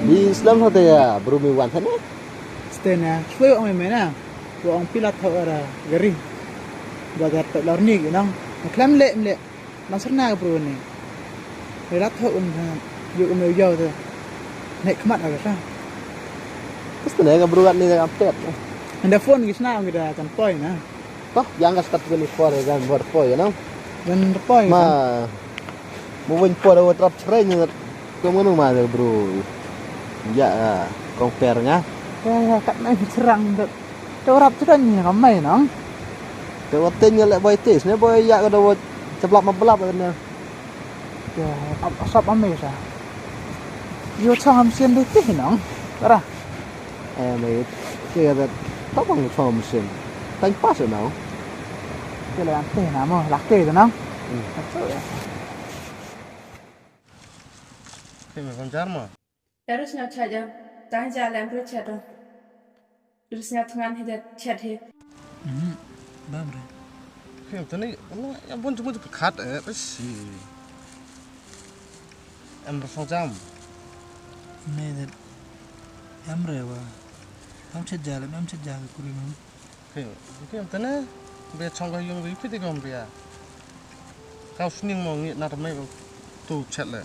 Di Islam hati ya berumi wan sana. Stena, cuy orang mana? Orang pilat tahu ada geri. Bagar tak larni gitu nang. Klam le, nasrna ke bro ni. Pilat tahu yuk jauh tu. Naik kemat agak sah. Terus tenaga beruat ni update. Anda phone kisna kita akan poi na. Toh jangan sekat gini for kan buat poi no. Dan poi. Ma mau win for ada trap train ke mana mah bro. Ya compare nya. Ya kat naik serang tu. Orang tu kan ni ramai nang. Kalau tanya lek boy tes ni boy ya kada buat ceblap mabelap kan. Ya asap amai sah. Yo chang sian de teh nang. Tara. Mate. Kaya that tabang from sin. Tang pas now. Kaya lang teh nama laki tu nang. Betul ya. Kaya kan jarma. Terusnya saja, jangan jalan bercadar. Terusnya tangan hidup cedih. Bamre. Kaya tu ni, yang pun cuma tu berkat pasti. Bersong jam. Mede. Amre wa. Am jalan kurimam. Kaya tu ni, biar cangkah yung ribu tiga biar. Kau sening mau ngi nak ramai tu chat le.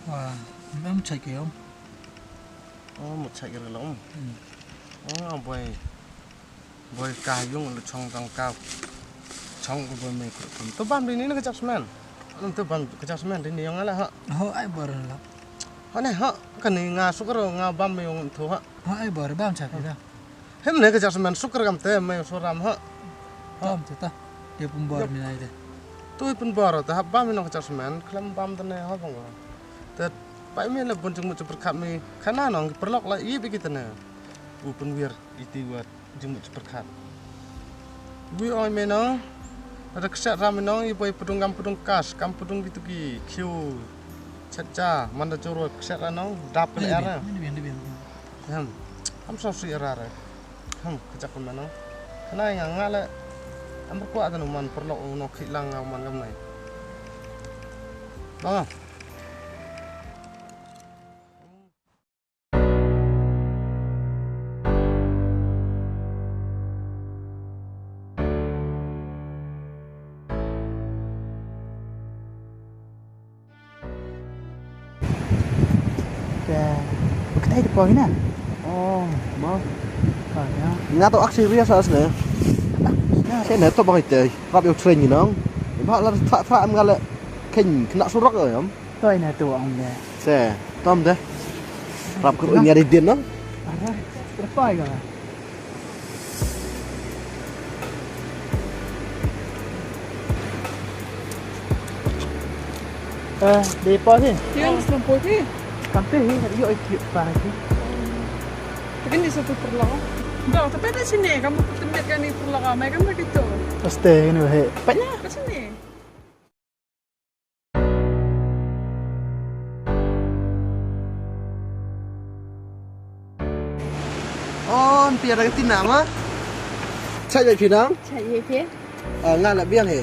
Wah, am cek ya om. Oh, mau chat kira lom. Oh, boy kayung lu cangkang kau. Cang boy mai kurang. Tu bam di ni nak kecap semen. Tu bam kecap semen di ni yang ala ha. Ho ai bar la. Ha ni ha, kan ni ngah sukar ngah bam yang tu ha. Ho ai bar bam cek ya. Hem ni kecap semen sukar kam te mai suram ha. Bam tu ta. Dia pun bar ni ai de. Tu pun baru tahap bam yang kecap semen, kelam bam tu ni ha bang. Tet pai mi la pun cuma cepat kami. Kana nong perlok la iya begitu ni. Upun wir iti buat jemput cepat. Wi oi menong ada keset ram menong i boy pedung kas kam pedung bituki kiu caca mana curut keset ranong dap le ara am so si ara kecak menong kana yang ngale am kuat anu man perlu no khilang man gam nai bang Kita hidup kau ini. oh mau Ya. ngato aksi ria sa asne saya net to bang itu rap yo train nong ba la tha am ngale ken kena surak ya om Toi na tu ang dia. se tom deh rap ke nyari din no Ara, berapa ya? Di pos ni. Dia selampau ni. Kampe ni, yuk ikut pagi. Tapi ni satu perlahan. Dah, tapi di sini kamu pertembetkan ni perlahan. Mereka begitu. Pasti ni he. Banyak. Ke sini. oh piara ke tina ma cai jai pinang Cari ke? ngan la biang he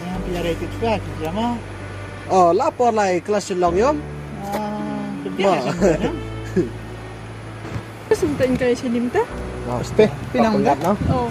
Yang biar itu juga kita mah. oh lapor lai kelas long yom Dia Terus minta ingkai sini minta? Pasti pinang enggak? no Oh.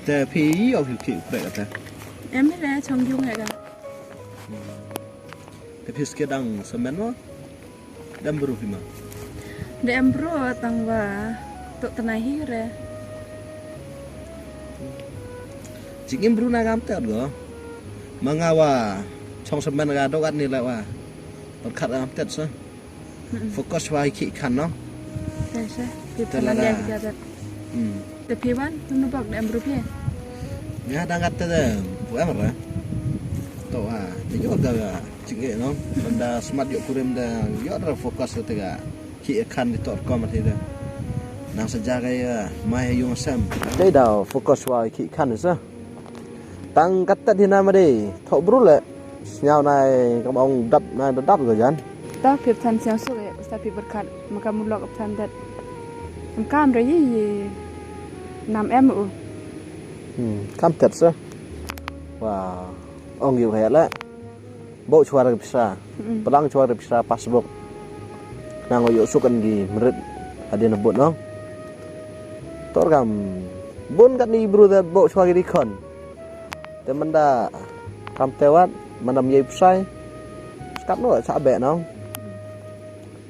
แต่พี่เอาผิวๆไปกันแต่ Em biết ra trong dung này cả. แต่พี่สเกดังสมัยนั้นดัมบรูฟิมา Để em bro tang wa tu tanah hira. จริงๆบรูนากามเตอร์ก็มังว่าช่องสมัยนั้นก็ดอกอันนี้แหละว่าตอนขัดกามเตอร์ซะ fokus wa ki kan no Saya di Telah pelan dah. dia kita. Tapi wan, tunggu bak dia berupiah. ya dangat te bu em ra to ha te yo da chige no banda smart yo kurim da yo ra fokus te ga ki kan di tor kom te da nang sejaga ya mai yung sam đây đào focus vào ki kan sa tăng cắt tất thì nam đi thọ bru lệ nhau này các ông đắp rồi dán Tapi tan siang sore, tapi berkat maka mulak tan dat. Kam ra yi 5M u. cam thật sa wow ông nhiều hệ lệ bộ chua ra bisa pelang chua ra bisa passbook nang yo sukan di merit ada nebut no tor kam bon kan ni bro da bộ chua di kon te manda kam tewat mandam yai psai skap no sa be no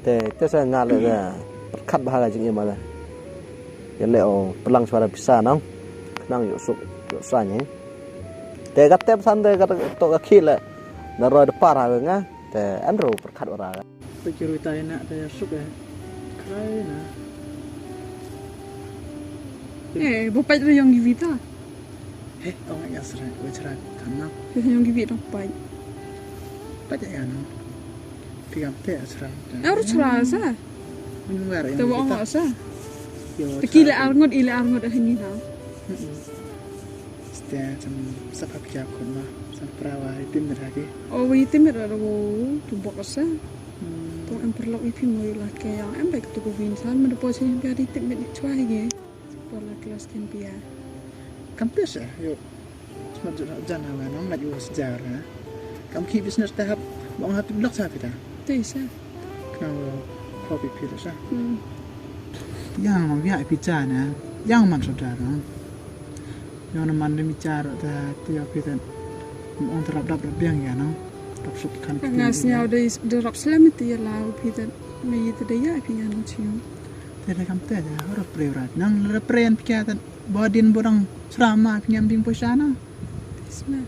te te sa ngal le khat bahaga jing ma la ya leo pelang chua ra bisa no nang yo suk yo sa nhé te gat tep san te gat to ka khil le na roi de par ha nga te an ro per khat ra Cerita enak saya suka. Keren Bapak itu yang gibi ta. orang yang serai, serai karena Itu yang gibi dong pai. banyak yang tiga teh serai. Harus serasa. Mendengar yang Tahu orang asa. Yo, Tekila arngot ila arngot ini dah. setiap macam sebab jakun mah, sampai perawan itu mereka. Oh, itu mereka tu bok asa. Tu em perlu ipi mau lah kayak em baik tu kubinsan, mana posisi biar itu med cuai ge. Pola kelas kan biar. Kampus ya, yuk. Cuma jangan awal, nama juga sejarah. Kamu key bisnis tahap, mau hati blok sah kita. Tu isa. Kenapa kopi pilih sah? Yang mau biar bicara, yang mana saudara? Yang mana bicara tiap kita mau terhadap yang ya, no. Kan Ngasnya udah rap selam itu ya lah, kita mai itu dia ya pingan cium. Tidak kamu teh, harus berat. Nang repren pikiran badin borang serama penyambing posana. Isma.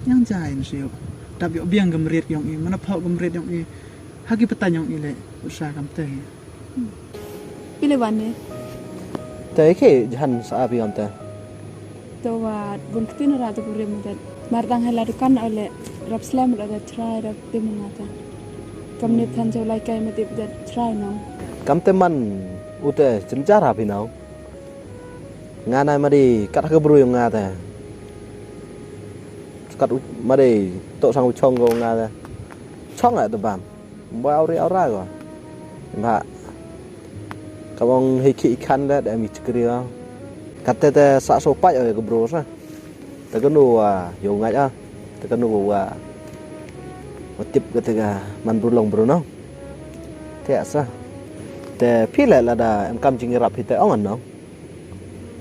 Yang jain sih. Tapi biang gemerit yang ini, mana pau gemerit yang ini. Hagi petanya yang ini usaha kamu teh. Pilih wane. te ke jahan sa api am te Tawat bun kitin rata pure mudat. Martang haladukan oleh rap selam ada try rap demungata. Kamne than jolai kai mati budat try no. kam te man ute cencara api nau ngana ma di kat ke bru yang ngata kat ma di to sang chong go ngata chong lại tụi bạn bao ri aura go ba kamong hiki kan da da mi chkria kat te sa so pai ở ke bru sa te ko nu yo ngai a te ko nu tip ke te man bru long bru no te sa te pile la da em kam jing rap hite ongan no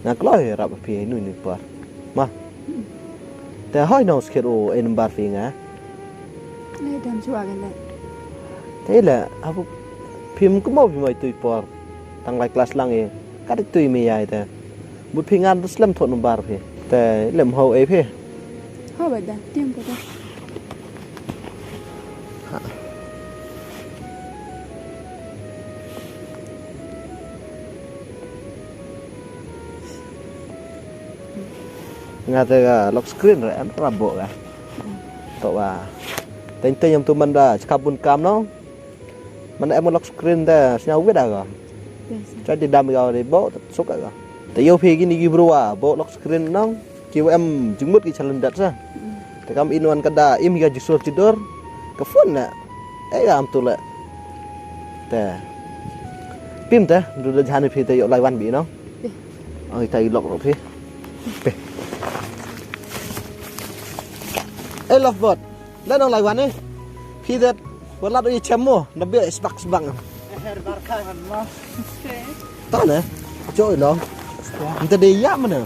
na kloi rap pi nu ni par ma te hoi no skero en bar fi nga Lai dan chua cái lại. te la abu phim ko mo bi mai tui par tang lai class lang e ka de tui mi yai te but phi ngan slam thon bar phi te lem ho e phi Ho vậy dah, tiêm cái đó. nga te lock screen rồi em ra bộ ga to ba tên tên yang tu man da kabun kam no man em lock screen da nhau biết da ga Biasa. cho đi đam ga để bộ xúc ga te yo phi gini gi bro bộ lock screen no kêu em jumut ki challenge dat sa te kam inwan kada im ga jusur tidur ke phone na am tu la te pim te du da jhan phi te yo lai wan bi no oi tai lock ro phi lovebird lên ông lại quán đi khi that quán lát đi chém mua nó biết spark bằng to nữa chỗ đó người ta đi giáp mà nè